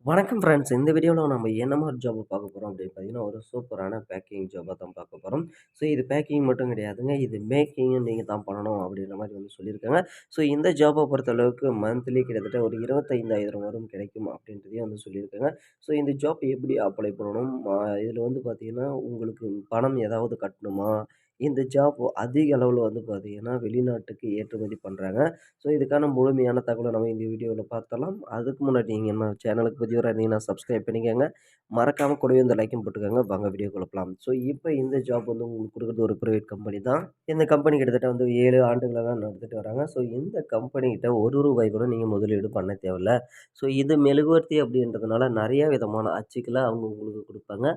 வணக்கம் ஃப்ரெண்ட்ஸ். இந்த வீடியோல நம்ம என்ன மாரி ஜாப் பார்க்க போறோம் அப்படின்னு பார்த்தீங்கன்னா, ஒரு சூப்பரான பேக்கிங் ஜாப்ப தான் பார்க்க போறோம். ஸோ இது பேக்கிங் மட்டும் கிடையாதுங்க. இது மேக்கிங்கும் நீங்க தான் பண்ணணும் அப்படின்ற மாரி சொல்லியிருக்காங்க. ஸோ இந்த ஜாப்ப பொறுத்தளவுக்கு மந்த்லி கிட்டத்தட்ட ஒரு 25,000 வரும் கிடைக்கும் அப்படின்றதையும் சொல்லியிருக்காங்க. ஸோ இந்த ஜாப் எப்படி அப்ளை பண்ணணும்? இதில பார்த்தீங்கன்னா, உங்களுக்கு பணம் ஏதாவது கட்டணுமா? இந்த ஜாப் அதிக அளவுல பார்த்தீங்கன்னா, வெளிநாட்டுக்கு ஏற்றுமதி பண்றாங்க. ஸோ இதுக்கான முழுமையான தகவல நம்ம இந்த வீடியோல பார்த்தலாம். அதுக்கு முன்னாடி நீங்க நம்ம சேனலுக்கு புதியவரா இருந்தீங்கன்னா சப்ஸ்கிரைப் பண்ணிக்கங்க. மறக்காம கூடவே இந்த லைக்கும் போட்டுக்கோங்க. வாங்க வீடியோக்குள்ள போலாம். ஸோ இப்ப இந்த ஜாப் உங்களுக்கு குடுக்குறது ஒரு பிரைவேட் கம்பெனி தான். இந்த கம்பெனி கிட்டத்தட்ட 7 ஆண்டுகளா நடத்திட்டு வராங்க. ஸோ இந்த கம்பெனி கிட்ட ரூ. 1 கூட நீங்க முதலீடு பண்ண தேவையில்ல. ஸோ இது மெழுகுவர்த்தி அப்படின்றதுனால நெறைய விதமான அச்சுக்கள அவங்க உங்களுக்கு குடுப்பாங்க.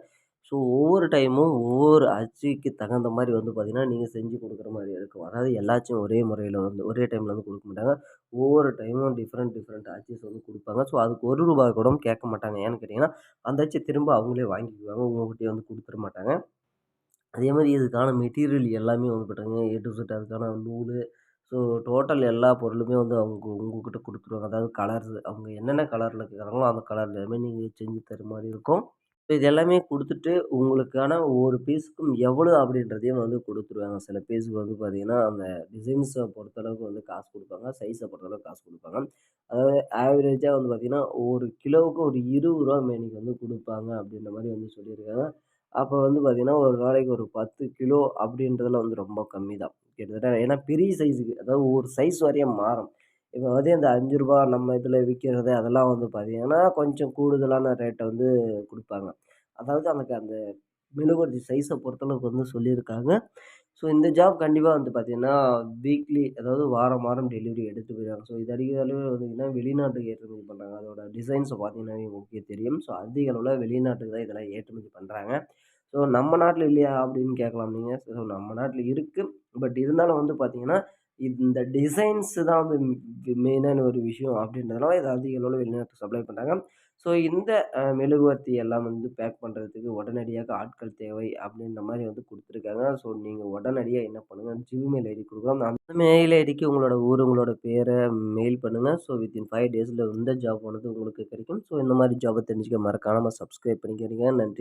ஸோ ஒவ்வொரு டைமும் ஒவ்வொரு அச்சுக்கு தகுந்த மாரி பார்த்தீங்கன்னா, நீங்க செஞ்சு குடுக்குற மாரி இருக்கும். அதாவது எல்லாச்சும் ஒரே முறையில ஒரே டைம்ல குடுக்க மாட்டாங்க. ஒவ்வொரு டைமும் டிஃபரெண்ட் டிஃபரெண்ட் ஆச்சஸ் குடுப்பாங்க. ஸோ அதுக்கு ரூ. 1 கூட கேட்க மாட்டாங்க. ஏன்னு கேட்டீங்கன்னா, அந்த அச்ச திரும்ப அவங்களே வாங்கிக்குவாங்க. உங்ககிட்டயே குடுத்துற மாட்டாங்க. அதே மாரி இதுக்கான மெட்டீரியல் எல்லாமே பார்த்தீங்கன்னா, ஏ டூ இசட் அதுக்கான நூலு, ஸோ டோட்டல் எல்லா பொருளுமே அவங்க உங்ககிட்ட குடுத்துருவாங்க. அதாவது கலர்ஸ் அவங்க என்னென்ன கலர்ல கேட்குறாங்களோ, அந்த கலர்ல எல்லாமே நீங்க செஞ்சு தர மாரி இருக்கும். இது எல்லாமே குடுத்துட்டு, உங்களுக்கான ஒவ்வொரு பீஸுக்கும் எவ்வளோ அப்படின்றதையும் குடுத்துருவாங்க. சில பீஸுக்கு பார்த்தீங்கன்னா, அந்த டிசைன்ஸ பொறுத்தளவுக்கு காசு குடுப்பாங்க. சைஸ பொறுத்தளவுக்கு காசு குடுப்பாங்க. அதாவது ஆவரேஜா பார்த்தீங்கன்னா, ஒரு கிலோவுக்கு ஒரு ரூ. 20 மேனிக்கு குடுப்பாங்க அப்படின்ற மாரி சொல்லியிருக்காங்க. அப்ப பார்த்தீங்கன்னா, ஒரு நாளைக்கு ஒரு 10 கிலோ அப்படின்றதுல ரொம்ப கம்மி தான். கிட்டத்தட்ட ஏன்னா பெரிய சைஸுக்கு அதாவது ஒரு சைஸ் வாரியா மாறும். இப்ப அந்த ரூ. 5 நம்ம இதில விக்கிறது அதெல்லாம் பார்த்தீங்கன்னா, கொஞ்சம் கூடுதலான ரேட்ட குடுப்பாங்க. அதாவது எனக்கு அந்த மெழுகுவர்த்தி சைஸ பொறுத்தளவுக்கு சொல்லியிருக்காங்க. ஸோ இந்த ஜாப் கண்டிப்பா பார்த்தீங்கன்னா, வீக்லி அதாவது வாரம், வாரம் டெலிவரி எடுத்து போயிருவாங்க. ஸோ இது அதிக அளவுல பார்த்தீங்கன்னா, வெளிநாட்டுக்கு ஏற்றுமதி பண்றாங்க. அதோட டிசைன்ஸ பார்த்தீங்கன்னாவே உங்களுக்கே தெரியும். ஸோ அதிக அளவுல வெளிநாட்டுக்கு தான் இதெல்லாம் ஏற்றுமதி பண்றாங்க. ஸோ நம்ம நாட்ல இல்லையா அப்படின்னு கேட்கலாம் நீங்க. ஸோ நம்ம நாட்ல இருக்கு. பட் இருந்தாலும் பார்த்தீங்கன்னா, இந்த டிசைன்ஸ் தான் மெயினான ஒரு விஷயம் அப்படின்றதுனால இத அதிக அளவுல வெளிநாட்டுக்கு சப்ளை பண்றாங்க. ஸோ இந்த மெழுகுவர்த்தி எல்லாம் பேக் பண்றதுக்கு உடனடியாக ஆட்கள் தேவை அப்படின்ற மாரி குடுத்துருக்காங்க. ஸோ நீங்க உடனடியா என்ன பண்ணுங்க, ஜிமெயில் ஐடி குடுக்குறோம். அந்த மெயில் ஐடிக்கு உங்களோட ஊர், உங்களோட பேர மெயில் பண்ணுங்க. ஸோ வித்தின் 5 டேஸ்ல இந்த ஜாப் உங்களுக்கு கிடைக்கும். ஸோ இந்த மாரி ஜாப்ப தெரிஞ்சுக்க மறக்காம சப்ஸ்கிரைப் பண்ணிக்கிறீங்க. நன்றி.